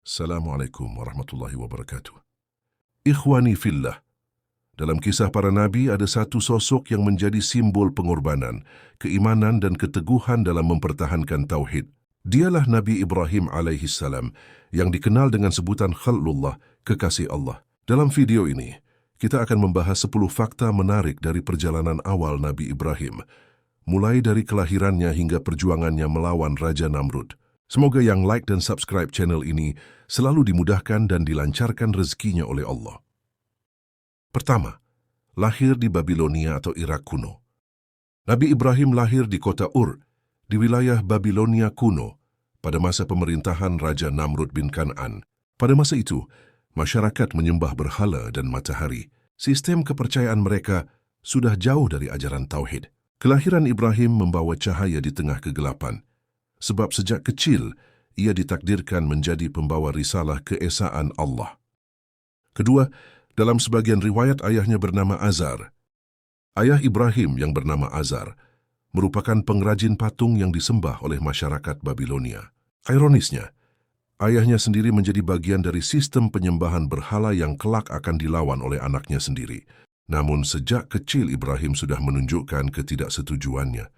Assalamualaikum warahmatullahi wabarakatuh. Ikhwani fillah, dalam kisah para nabi ada satu sosok yang menjadi simbol pengorbanan, keimanan dan keteguhan dalam mempertahankan tauhid. Dialah Nabi Ibrahim alaihissalam yang dikenal dengan sebutan Khalilullah, kekasih Allah. Dalam video ini, kita akan membahas 10 fakta menarik dari perjalanan awal Nabi Ibrahim, mulai dari kelahirannya hingga perjuangannya melawan Raja Namrud. Semoga yang like dan subscribe channel ini selalu dimudahkan dan dilancarkan rezekinya oleh Allah. Pertama, lahir di Babilonia atau Irak kuno. Nabi Ibrahim lahir di kota Ur, di wilayah Babilonia kuno, pada masa pemerintahan Raja Namrud bin Kan'an. Pada masa itu, masyarakat menyembah berhala dan matahari. Sistem kepercayaan mereka sudah jauh dari ajaran tauhid. Kelahiran Ibrahim membawa cahaya di tengah kegelapan, sebab sejak kecil ia ditakdirkan menjadi pembawa risalah keesaan Allah. Kedua, dalam sebagian riwayat ayahnya bernama Azar. Ayah Ibrahim yang bernama Azar merupakan pengrajin patung yang disembah oleh masyarakat Babilonia. Ironisnya, ayahnya sendiri menjadi bagian dari sistem penyembahan berhala yang kelak akan dilawan oleh anaknya sendiri. Namun sejak kecil Ibrahim sudah menunjukkan ketidaksetujuannya.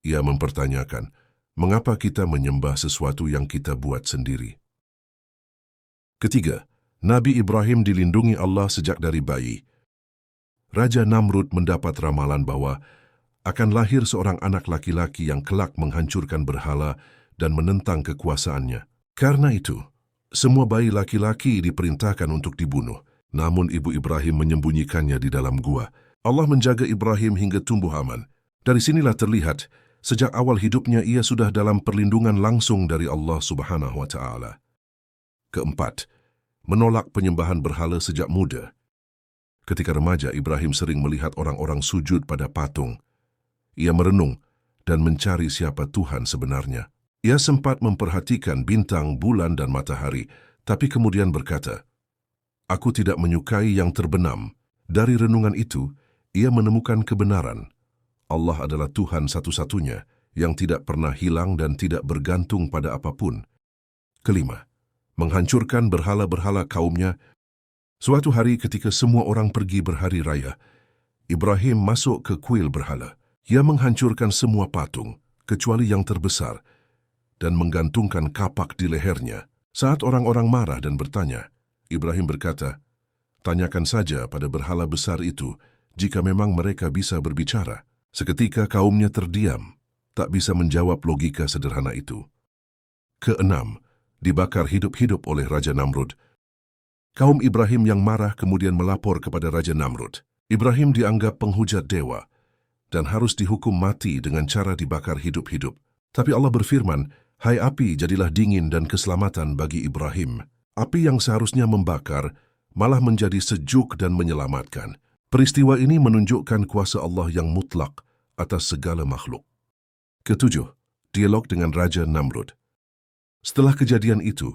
Ia mempertanyakan, mengapa kita menyembah sesuatu yang kita buat sendiri? Ketiga, Nabi Ibrahim dilindungi Allah sejak dari bayi. Raja Namrud mendapat ramalan bahwa akan lahir seorang anak laki-laki yang kelak menghancurkan berhala dan menentang kekuasaannya. Karena itu, semua bayi laki-laki diperintahkan untuk dibunuh, namun ibu Ibrahim menyembunyikannya di dalam gua. Allah menjaga Ibrahim hingga tumbuh aman. Dari sinilah terlihat, sejak awal hidupnya ia sudah dalam perlindungan langsung dari Allah Subhanahu wa Ta'ala. Keempat, menolak penyembahan berhala sejak muda. Ketika remaja, Ibrahim sering melihat orang-orang sujud pada patung. Ia merenung dan mencari siapa Tuhan sebenarnya. Ia sempat memperhatikan bintang, bulan, dan matahari, tapi kemudian berkata, "Aku tidak menyukai yang terbenam." Dari renungan itu, ia menemukan kebenaran. Allah adalah Tuhan satu-satunya yang tidak pernah hilang dan tidak bergantung pada apapun. Kelima, menghancurkan berhala-berhala kaumnya. Suatu hari ketika semua orang pergi berhari raya, Ibrahim masuk ke kuil berhala. Ia menghancurkan semua patung, kecuali yang terbesar, dan menggantungkan kapak di lehernya. Saat orang-orang marah dan bertanya, Ibrahim berkata, "Tanyakan saja pada berhala besar itu, jika memang mereka bisa berbicara." Seketika kaumnya terdiam, tak bisa menjawab logika sederhana itu. Keenam, dibakar hidup-hidup oleh Raja Namrud. Kaum Ibrahim yang marah kemudian melapor kepada Raja Namrud. Ibrahim dianggap penghujat dewa dan harus dihukum mati dengan cara dibakar hidup-hidup. Tapi Allah berfirman, "Hai api, jadilah dingin dan keselamatan bagi Ibrahim." Api yang seharusnya membakar malah menjadi sejuk dan menyelamatkan. Peristiwa ini menunjukkan kuasa Allah yang mutlak atas segala makhluk. Ketujuh, dialog dengan Raja Namrud. Setelah kejadian itu,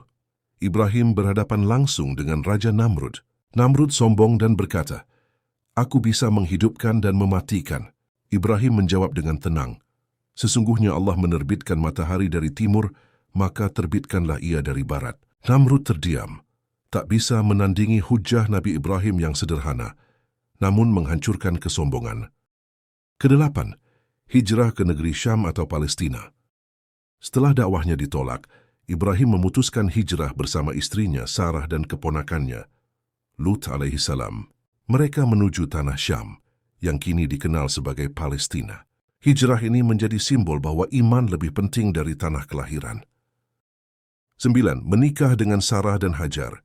Ibrahim berhadapan langsung dengan Raja Namrud. Namrud sombong dan berkata, "Aku bisa menghidupkan dan mematikan." Ibrahim menjawab dengan tenang, "Sesungguhnya Allah menerbitkan matahari dari timur, maka terbitkanlah ia dari barat." Namrud terdiam, tak bisa menandingi hujah Nabi Ibrahim yang sederhana, namun menghancurkan kesombongan. Kedelapan, hijrah ke negeri Syam atau Palestina. Setelah dakwahnya ditolak, Ibrahim memutuskan hijrah bersama istrinya Sarah dan keponakannya, Lut alaihissalam. Mereka menuju tanah Syam, yang kini dikenal sebagai Palestina. Hijrah ini menjadi simbol bahwa iman lebih penting dari tanah kelahiran. 9. Menikah dengan Sarah dan Hajar.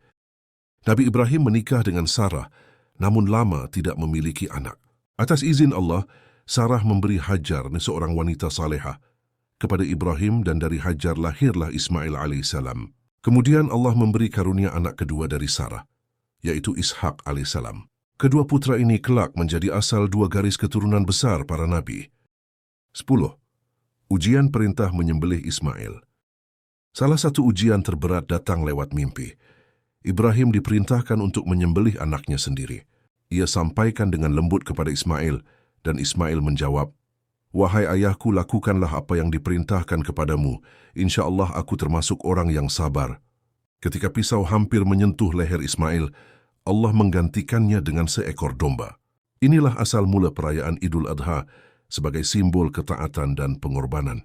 Nabi Ibrahim menikah dengan Sarah, namun lama tidak memiliki anak. Atas izin Allah, Sarah memberi Hajar, seorang wanita salehah, kepada Ibrahim, dan dari Hajar lahirlah Ismail alaihissalam. Kemudian Allah memberi karunia anak kedua dari Sarah, yaitu Ishak alaihissalam. Kedua putra ini kelak menjadi asal dua garis keturunan besar para nabi. 10. Ujian perintah menyembelih Ismail. Salah satu ujian terberat datang lewat mimpi. Ibrahim diperintahkan untuk menyembelih anaknya sendiri. Ia sampaikan dengan lembut kepada Ismail, dan Ismail menjawab, "Wahai ayahku, lakukanlah apa yang diperintahkan kepadamu. Insya Allah aku termasuk orang yang sabar." Ketika pisau hampir menyentuh leher Ismail, Allah menggantikannya dengan seekor domba. Inilah asal mula perayaan Idul Adha sebagai simbol ketaatan dan pengorbanan.